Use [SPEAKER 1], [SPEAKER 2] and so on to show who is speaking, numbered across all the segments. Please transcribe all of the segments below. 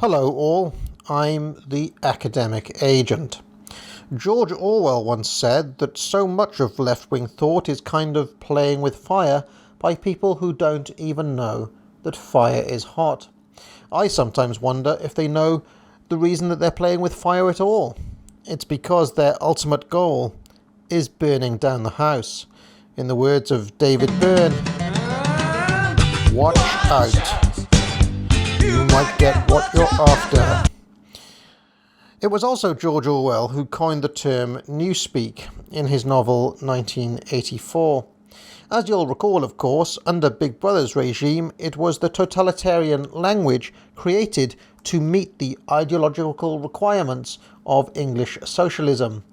[SPEAKER 1] Hello all, I'm the academic agent. George Orwell once said that so much of left-wing thought is kind of playing with fire by people who don't even know that fire is hot. I sometimes wonder if they know the reason that they're playing with fire at all. It's because their ultimate goal is burning down the house. In the words of David Byrne, watch out. You might get what you're after. It was also George Orwell who coined the term newspeak in his novel 1984. As you'll recall, of course, under Big Brother's regime, it was the totalitarian language created to meet the ideological requirements of English socialism.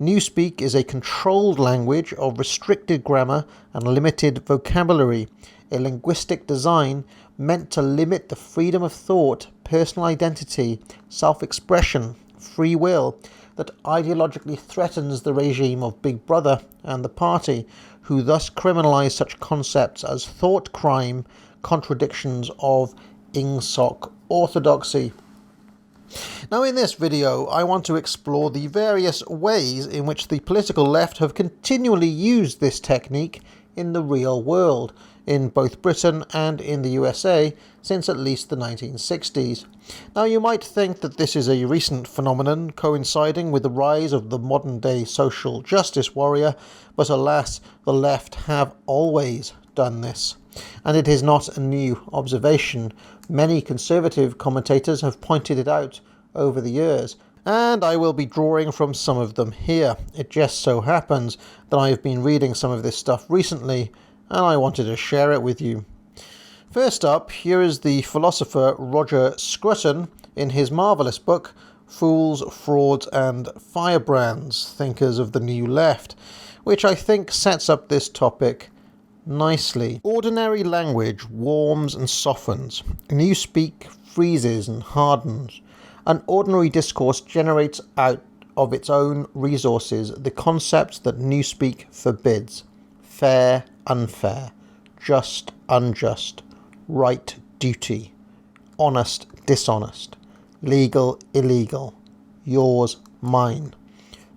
[SPEAKER 1] Newspeak is a controlled language of restricted grammar and limited vocabulary, a linguistic design meant to limit the freedom of thought, personal identity, self-expression, free will, that ideologically threatens the regime of Big Brother and the party, who thus criminalise such concepts as thought crime, contradictions of ingsoc orthodoxy. Now in this video I want to explore the various ways in which the political left have continually used this technique in the real world, in both Britain and in the USA, since at least the 1960s. Now you might think that this is a recent phenomenon coinciding with the rise of the modern-day social justice warrior, but alas, the left have always done this. And it is not a new observation. Many conservative commentators have pointed it out over the years, and I will be drawing from some of them here. It just so happens that I have been reading some of this stuff recently, and I wanted to share it with you. First up, here is the philosopher Roger Scruton in his marvellous book, Fools, Frauds and Firebrands, Thinkers of the New Left, which I think sets up this topic nicely. Ordinary language warms and softens. Newspeak freezes and hardens. An ordinary discourse generates out of its own resources the concepts that Newspeak forbids. Fair, unfair, just, unjust, right, duty, honest, dishonest, legal, illegal, yours, mine.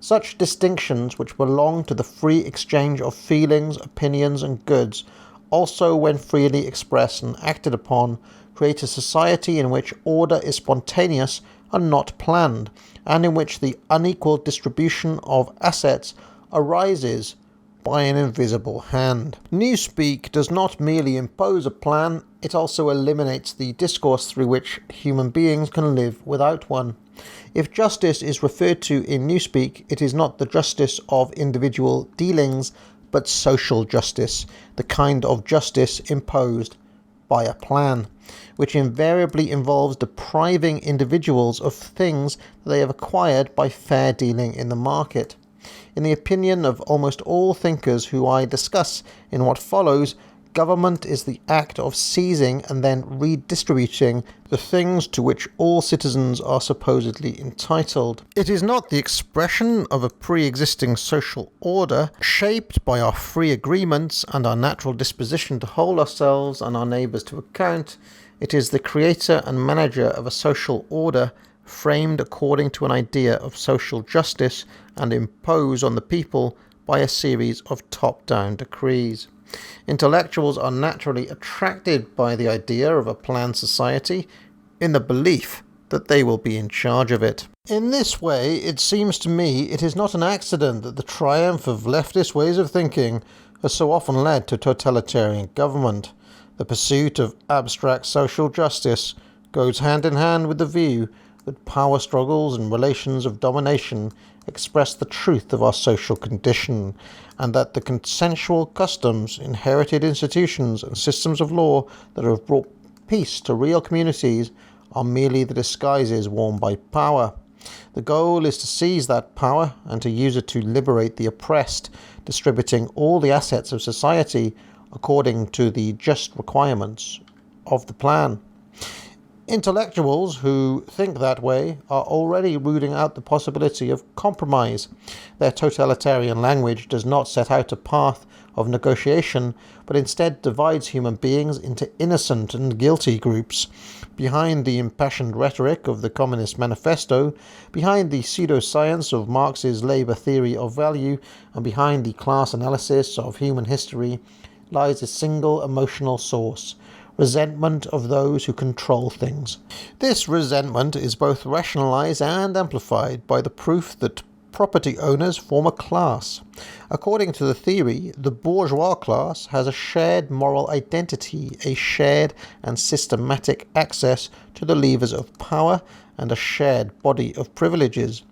[SPEAKER 1] Such distinctions, which belong to the free exchange of feelings, opinions and goods, also when freely expressed and acted upon, create a society in which order is spontaneous and not planned, and in which the unequal distribution of assets arises by an invisible hand. Newspeak does not merely impose a plan, it also eliminates the discourse through which human beings can live without one. If justice is referred to in Newspeak, it is not the justice of individual dealings, but social justice, the kind of justice imposed by a plan, which invariably involves depriving individuals of things that they have acquired by fair dealing in the market. In the opinion of almost all thinkers who I discuss in what follows, government is the act of seizing and then redistributing the things to which all citizens are supposedly entitled. It is not the expression of a pre-existing social order shaped by our free agreements and our natural disposition to hold ourselves and our neighbours to account. It is the creator and manager of a social order framed according to an idea of social justice and imposed on the people by a series of top-down decrees. Intellectuals are naturally attracted by the idea of a planned society in the belief that they will be in charge of it. In this way, it seems to me it is not an accident that the triumph of leftist ways of thinking has so often led to totalitarian government. The pursuit of abstract social justice goes hand in hand with the view that power struggles and relations of domination express the truth of our social condition, and that the consensual customs, inherited institutions and systems of law that have brought peace to real communities are merely the disguises worn by power. The goal is to seize that power and to use it to liberate the oppressed, distributing all the assets of society according to the just requirements of the plan. Intellectuals who think that way are already ruling out the possibility of compromise. Their totalitarian language does not set out a path of negotiation, but instead divides human beings into innocent and guilty groups. Behind the impassioned rhetoric of the Communist Manifesto, behind the pseudoscience of Marx's labour theory of value, and behind the class analysis of human history, lies a single emotional source: resentment of those who control things. This resentment is both rationalized and amplified by the proof that property owners form a class. According to the theory, the bourgeois class has a shared moral identity, a shared and systematic access to the levers of power, and a shared body of privileges.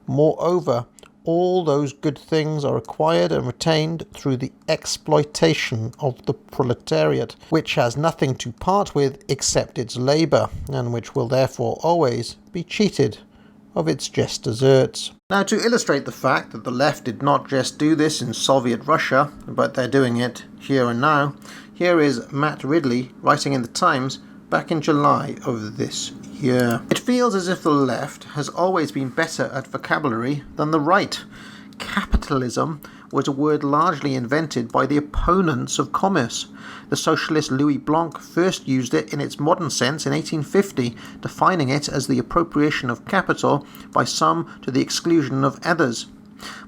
[SPEAKER 1] Moreover, all those good things are acquired and retained through the exploitation of the proletariat, which has nothing to part with except its labour, and which will therefore always be cheated of its just deserts. Now, to illustrate the fact that the left did not just do this in Soviet Russia, but they're doing it here and now, here is Matt Ridley writing in the Times back in July of this year. It feels as if the left has always been better at vocabulary than the right. Capitalism was a word largely invented by the opponents of commerce. The socialist Louis Blanc first used it in its modern sense in 1850, defining it as the appropriation of capital by some to the exclusion of others.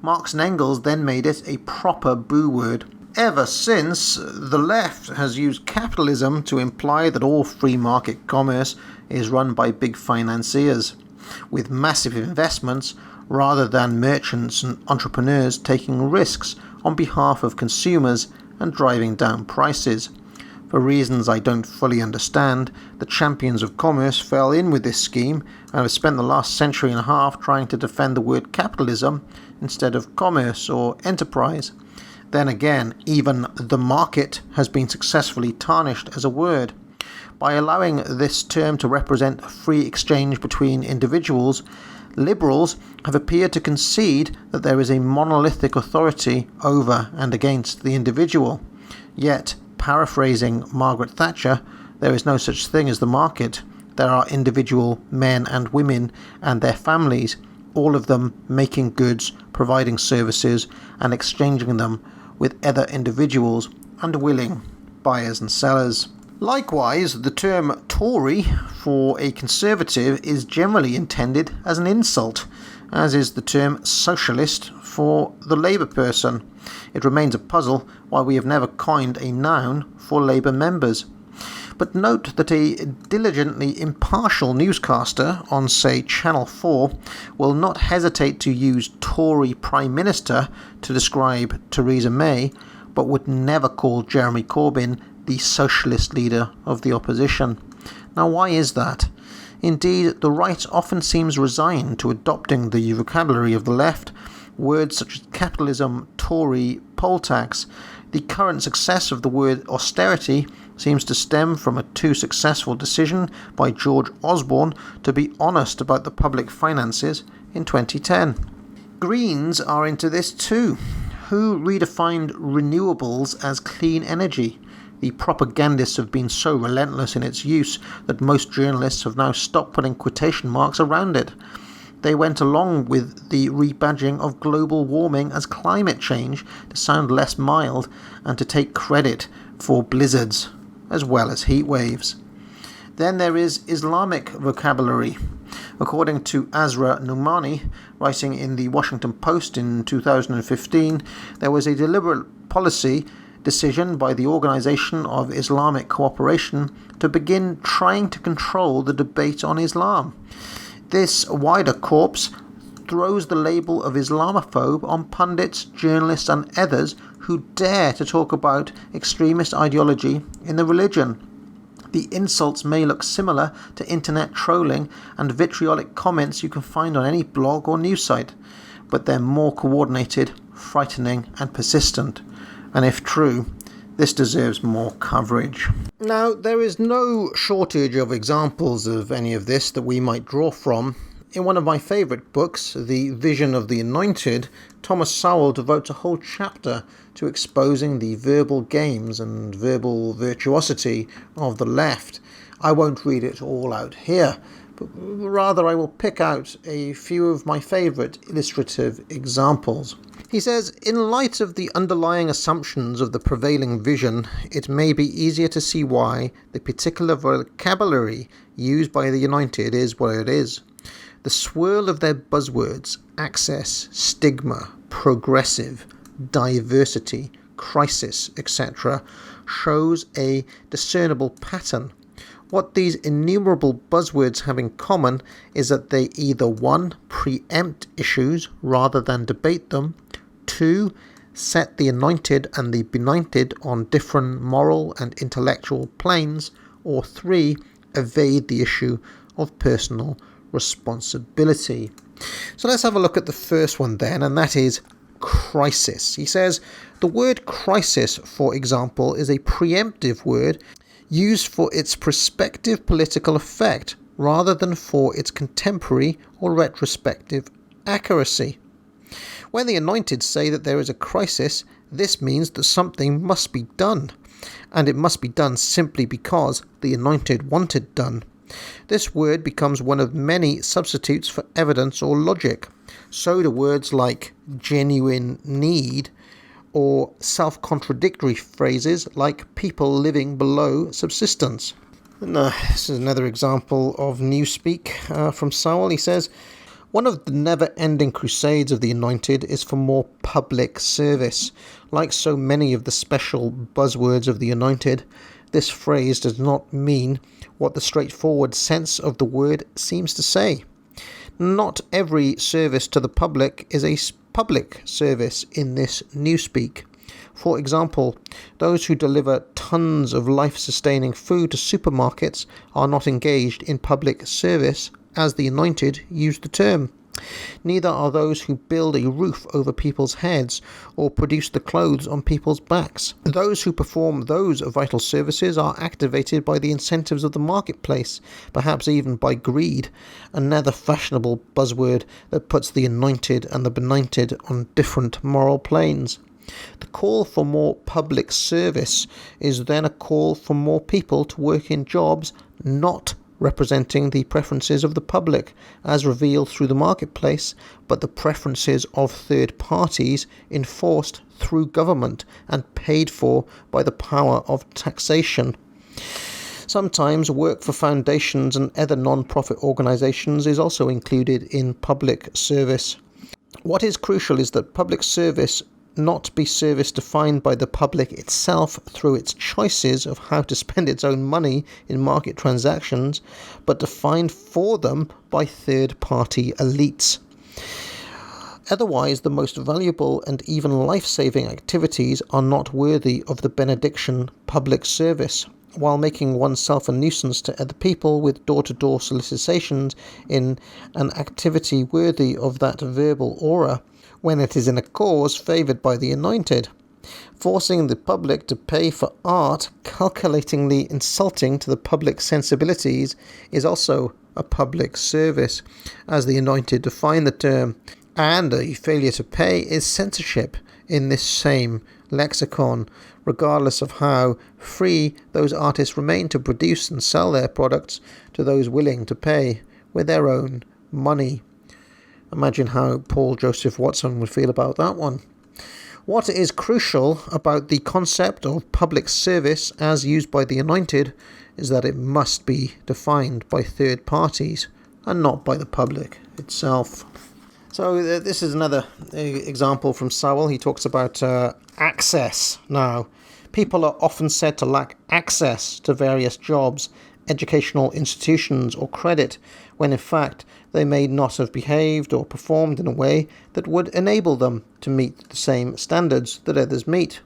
[SPEAKER 1] Marx and Engels then made it a proper boo word. Ever since, the left has used capitalism to imply that all free market commerce is run by big financiers, with massive investments rather than merchants and entrepreneurs taking risks on behalf of consumers and driving down prices. For reasons I don't fully understand, the champions of commerce fell in with this scheme and have spent the last century and a half trying to defend the word capitalism instead of commerce or enterprise. Then again, even the market has been successfully tarnished as a word. By allowing this term to represent a free exchange between individuals, liberals have appeared to concede that there is a monolithic authority over and against the individual. Yet, paraphrasing Margaret Thatcher, there is no such thing as the market. There are individual men and women and their families, all of them making goods, providing services, and exchanging them with other individuals and willing buyers and sellers. Likewise, the term Tory for a conservative is generally intended as an insult, as is the term socialist for the Labour person. It remains a puzzle why we have never coined a noun for Labour members. But note that a diligently impartial newscaster on, say, Channel 4 will not hesitate to use Tory Prime Minister to describe Theresa May, but would never call Jeremy Corbyn the socialist leader of the opposition. Now, why is that? Indeed, the right often seems resigned to adopting the vocabulary of the left. Words such as capitalism, Tory, poll tax. The current success of the word austerity seems to stem from a too successful decision by George Osborne to be honest about the public finances in 2010. Greens are into this too. Who redefined renewables as clean energy? The propagandists have been so relentless in its use that most journalists have now stopped putting quotation marks around it. They went along with the rebadging of global warming as climate change to sound less mild and to take credit for blizzards as well as heat waves. Then there is Islamic vocabulary. According to Azra Numani, writing in the Washington Post in 2015, there was a deliberate policy decision by the Organization of Islamic Cooperation to begin trying to control the debate on Islam. This wider corpus throws the label of Islamophobe on pundits, journalists and others who dare to talk about extremist ideology in the religion. The insults may look similar to internet trolling and vitriolic comments you can find on any blog or news site, but they're more coordinated, frightening and persistent. And if true, this deserves more coverage. Now, there is no shortage of examples of any of this that we might draw from. In one of my favourite books, The Vision of the Anointed, Thomas Sowell devotes a whole chapter to exposing the verbal games and verbal virtuosity of the left. I won't read it all out here, but rather I will pick out a few of my favourite illustrative examples. He says, in light of the underlying assumptions of the prevailing vision, it may be easier to see why the particular vocabulary used by the United is what it is. The swirl of their buzzwords, access, stigma, progressive, diversity, crisis, etc., shows a discernible pattern. What these innumerable buzzwords have in common is that they either 1. Preempt issues rather than debate them, 2. Set the anointed and the benighted on different moral and intellectual planes, or 3. Evade the issue of personal responsibility. So let's have a look at the first one then, and that is crisis. He says, the word crisis, for example, is a preemptive word used for its prospective political effect rather than for its contemporary or retrospective accuracy. When the anointed say that there is a crisis, this means that something must be done, and it must be done simply because the anointed want it done. This word becomes one of many substitutes for evidence or logic. So do words like genuine need or self-contradictory phrases like people living below subsistence. And, this is another example of newspeak from Sowell. He says, one of the never-ending crusades of the anointed is for more public service. Like so many of the special buzzwords of the anointed, this phrase does not mean what the straightforward sense of the word seems to say. Not every service to the public is a public service in this newspeak. For example, those who deliver tons of life-sustaining food to supermarkets are not engaged in public service, as the anointed use the term. Neither are those who build a roof over people's heads or produce the clothes on people's backs. Those who perform those vital services are activated by the incentives of the marketplace, perhaps even by greed, another fashionable buzzword that puts the anointed and the benighted on different moral planes. The call for more public service is then a call for more people to work in jobs not representing the preferences of the public as revealed through the marketplace, but the preferences of third parties enforced through government and paid for by the power of taxation. Sometimes work for foundations and other non-profit organisations is also included in public service. What is crucial is that public service not be service defined by the public itself through its choices of how to spend its own money in market transactions, but defined for them by third-party elites. Otherwise, the most valuable and even life-saving activities are not worthy of the benediction public service, while making oneself a nuisance to other people with door-to-door solicitations in an activity worthy of that verbal aura, when it is in a cause favoured by the anointed. Forcing the public to pay for art calculatingly insulting to the public sensibilities is also a public service, as the anointed define the term, and a failure to pay is censorship in this same lexicon, regardless of how free those artists remain to produce and sell their products to those willing to pay with their own money. Imagine how Paul Joseph Watson would feel about that one. What is crucial about the concept of public service as used by the anointed is that it must be defined by third parties and not by the public itself. So this is another example from Sowell. He talks about access now. People are often said to lack access to various jobs, educational institutions or credit, when in fact they may not have behaved or performed in a way that would enable them to meet the same standards that others meet.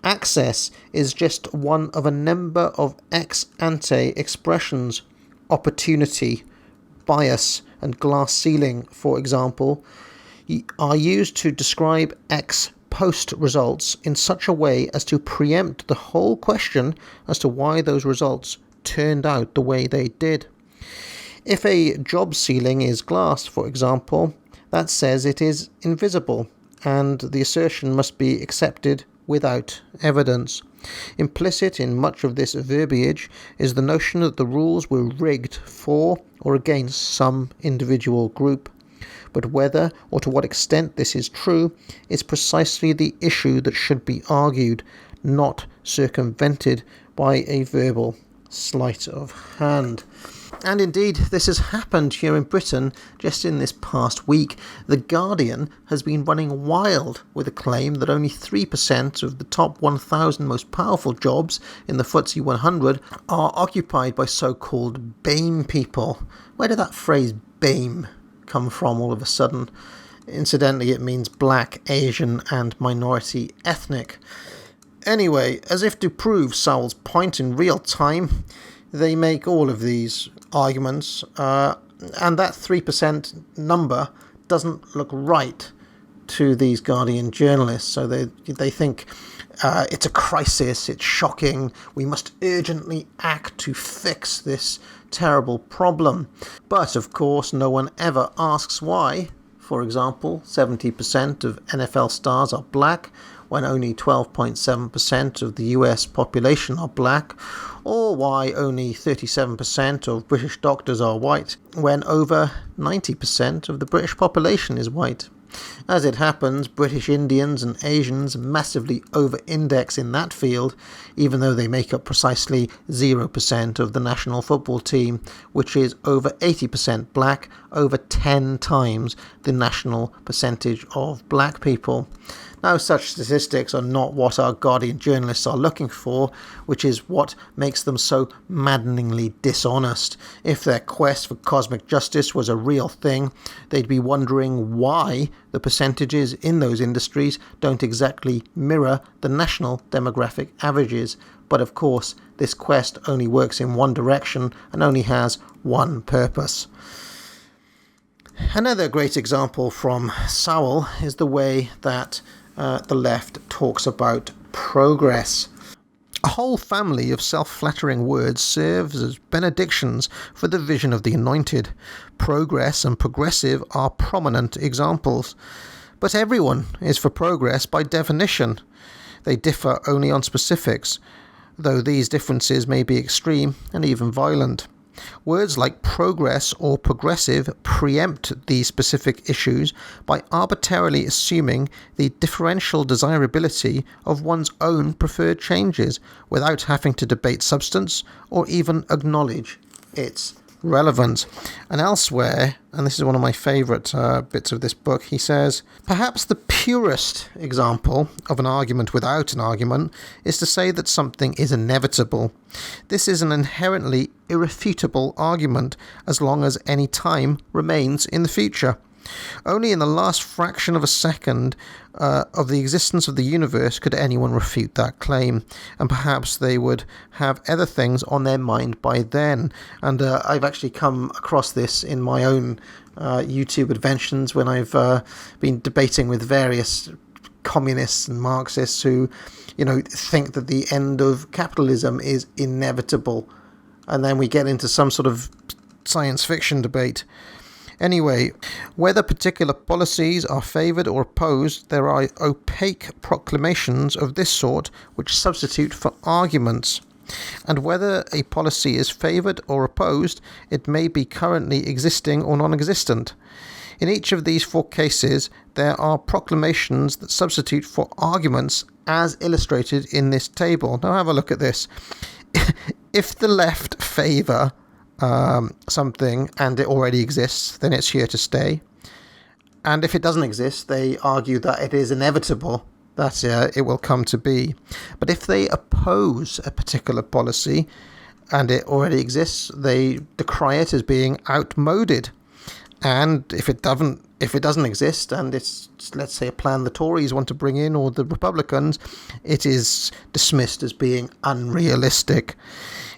[SPEAKER 1] Access is just one of a number of ex-ante expressions. Opportunity, bias, and glass ceiling, for example, are used to describe ex-post results in such a way as to preempt the whole question as to why those results turned out the way they did. If a job ceiling is glass, for example, that says it is invisible, and the assertion must be accepted without evidence. Implicit in much of this verbiage is the notion that the rules were rigged for or against some individual group. But whether or to what extent this is true is precisely the issue that should be argued, not circumvented by a verbal sleight of hand. And indeed, this has happened here in Britain just in this past week. The Guardian has been running wild with a claim that only 3% of the top 1,000 most powerful jobs in the FTSE 100 are occupied by so-called BAME people. Where did that phrase BAME come from all of a sudden? Incidentally, it means black, Asian and minority ethnic. Anyway, as if to prove Sowell's point in real time, they make all of these arguments, and that 3% number doesn't look right to these Guardian journalists. So they think it's a crisis, it's shocking, we must urgently act to fix this terrible problem. But of course, no one ever asks why. For example, 70% of NFL stars are black, when only 12.7% of the US population are black, or why only 37% of British doctors are white, when over 90% of the British population is white. As it happens, British Indians and Asians massively over-index in that field, even though they make up precisely 0% of the national football team, which is over 80% black, over 10 times the national percentage of black people. Now, such statistics are not what our Guardian journalists are looking for, which is what makes them so maddeningly dishonest. If their quest for cosmic justice was a real thing, they'd be wondering why the percentages in those industries don't exactly mirror the national demographic averages. But of course, this quest only works in one direction and only has one purpose. Another great example from Sowell is the way that the left talks about progress. A whole family of self-flattering words serves as benedictions for the vision of the anointed. Progress and progressive are prominent examples. But everyone is for progress by definition. They differ only on specifics, though these differences may be extreme and even violent. Words like progress or progressive preempt these specific issues by arbitrarily assuming the differential desirability of one's own preferred changes without having to debate substance or even acknowledge its relevance. And elsewhere, and this is one of my favourite bits of this book, he says, perhaps the purest example of an argument without an argument is to say that something is inevitable. This is an inherently irrefutable argument as long as any time remains in the future. Only in the last fraction of a second of the existence of the universe could anyone refute that claim, and perhaps they would have other things on their mind by then. And I've actually come across this in my own YouTube adventures when I've been debating with various communists and Marxists who, think that the end of capitalism is inevitable, and then we get into some sort of science fiction debate. Anyway, whether particular policies are favoured or opposed, there are opaque proclamations of this sort which substitute for arguments. And whether a policy is favoured or opposed, it may be currently existing or non-existent. In each of these four cases, there are proclamations that substitute for arguments as illustrated in this table. Now have a look at this. If the left favour something and it already exists, then it's here to stay. And if it doesn't exist, they argue that it is inevitable that it will come to be. But if they oppose a particular policy and it already exists, they decry it as being outmoded. And if it doesn't exist, and it's, let's say, a plan the Tories want to bring in or the Republicans, it is dismissed as being unrealistic.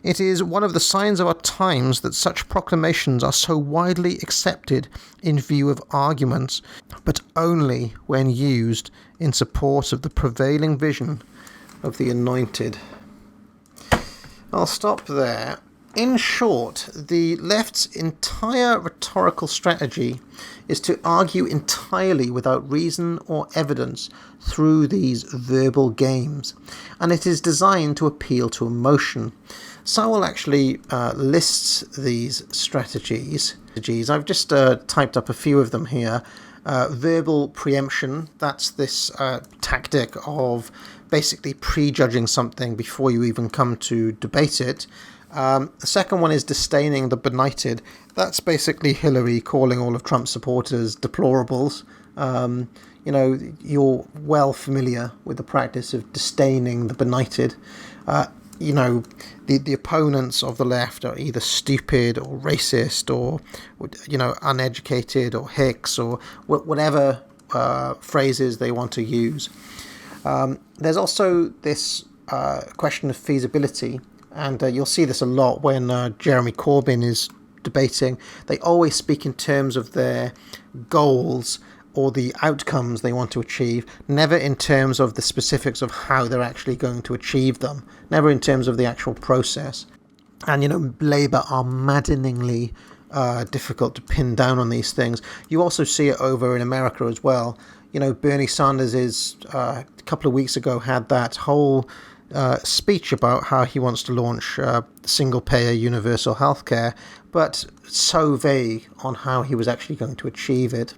[SPEAKER 1] It is one of the signs of our times that such proclamations are so widely accepted in view of arguments, but only when used in support of the prevailing vision of the anointed. I'll stop there In short, the left's entire rhetorical strategy is to argue entirely without reason or evidence through these verbal games, and it is designed to appeal to emotion. Sowell actually lists these strategies. I've just typed up a few of them here. Verbal preemption, that's this tactic of basically prejudging something before you even come to debate it. The second one is disdaining the benighted. That's basically Hillary calling all of Trump's supporters deplorables. You're well familiar with the practice of disdaining the benighted. The opponents of the left are either stupid or racist or, uneducated or hicks or whatever phrases they want to use. There's also this question of feasibility. And you'll see this a lot when Jeremy Corbyn is debating. They always speak in terms of their goals or the outcomes they want to achieve, never in terms of the specifics of how they're actually going to achieve them, never in terms of the actual process. And, Labour are maddeningly difficult to pin down on these things. You also see it over in America as well. Bernie Sanders a couple of weeks ago had that whole speech about how he wants to launch single-payer universal healthcare, but so vague on how he was actually going to achieve it.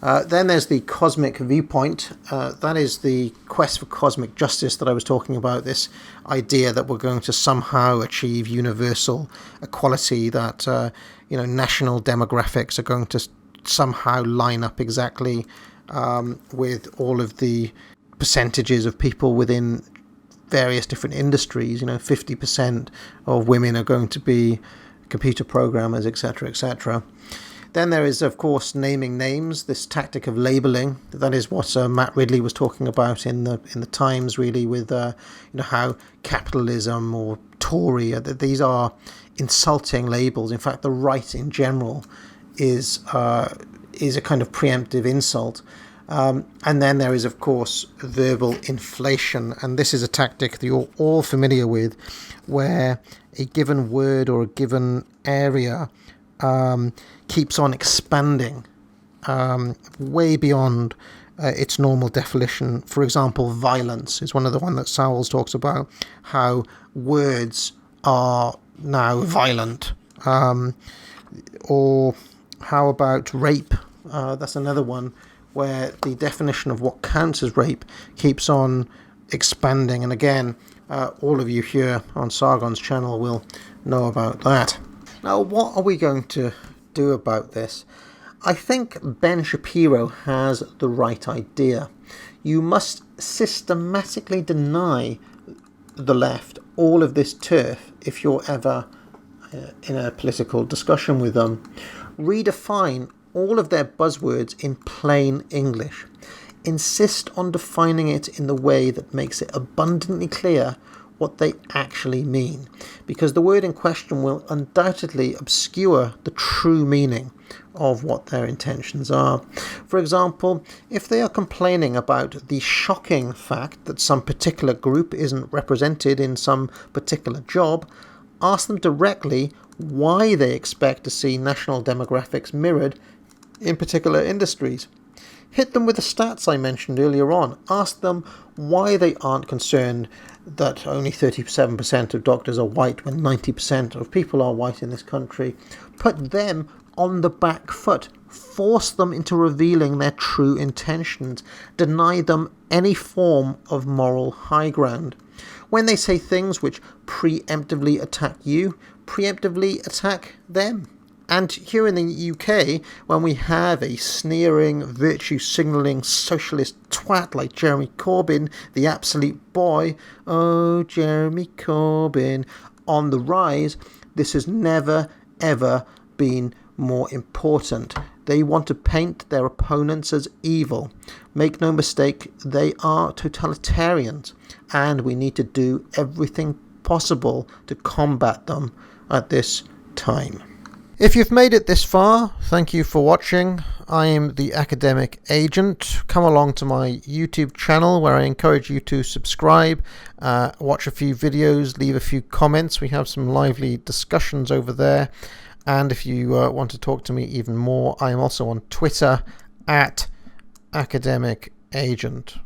[SPEAKER 1] Then there's the cosmic viewpoint. That is the quest for cosmic justice that I was talking about, this idea that we're going to somehow achieve universal equality, that national demographics are going to somehow line up exactly with all of the percentages of people within various different industries. 50% of women are going to be computer programmers, etc., etc. Then there is, of course, naming names, this tactic of labeling. That is what Matt Ridley was talking about in the Times, really, with how capitalism or Tory, these are insulting labels. In fact, the right in general is a kind of preemptive insult. And then there is, of course, verbal inflation. And this is a tactic that you're all familiar with, where a given word or a given area keeps on expanding way beyond its normal definition. For example, violence is one of the one that Sowell talks about, how words are now violent. Or how about rape? That's another one where the definition of what counts as rape keeps on expanding. And again, all of you here on Sargon's channel will know about that. Now, what are we going to do about this? I think Ben Shapiro has the right idea. You must systematically deny the left all of this turf if you're ever in a political discussion with them. Redefine all of their buzzwords in plain English. Insist on defining it in the way that makes it abundantly clear what they actually mean, because the word in question will undoubtedly obscure the true meaning of what their intentions are. For example, if they are complaining about the shocking fact that some particular group isn't represented in some particular job, ask them directly why they expect to see national demographics mirrored in particular industries. Hit them with the stats I mentioned earlier on. Ask them why they aren't concerned that only 37% of doctors are white when 90% of people are white in this country. Put them on the back foot. Force them into revealing their true intentions. Deny them any form of moral high ground. When they say things which preemptively attack you, preemptively attack them. And here in the UK, when we have a sneering, virtue-signalling socialist twat like Jeremy Corbyn, the absolute boy, oh, Jeremy Corbyn, on the rise, this has never, ever been more important. They want to paint their opponents as evil. Make no mistake, they are totalitarians, and we need to do everything possible to combat them at this time. If you've made it this far, thank you for watching. I'm the Academic Agent. Come along to my YouTube channel where I encourage you to subscribe, watch a few videos, leave a few comments. We have some lively discussions over there. And if you want to talk to me even more, I am also on Twitter at Academic Agent.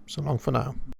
[SPEAKER 1] So long for now.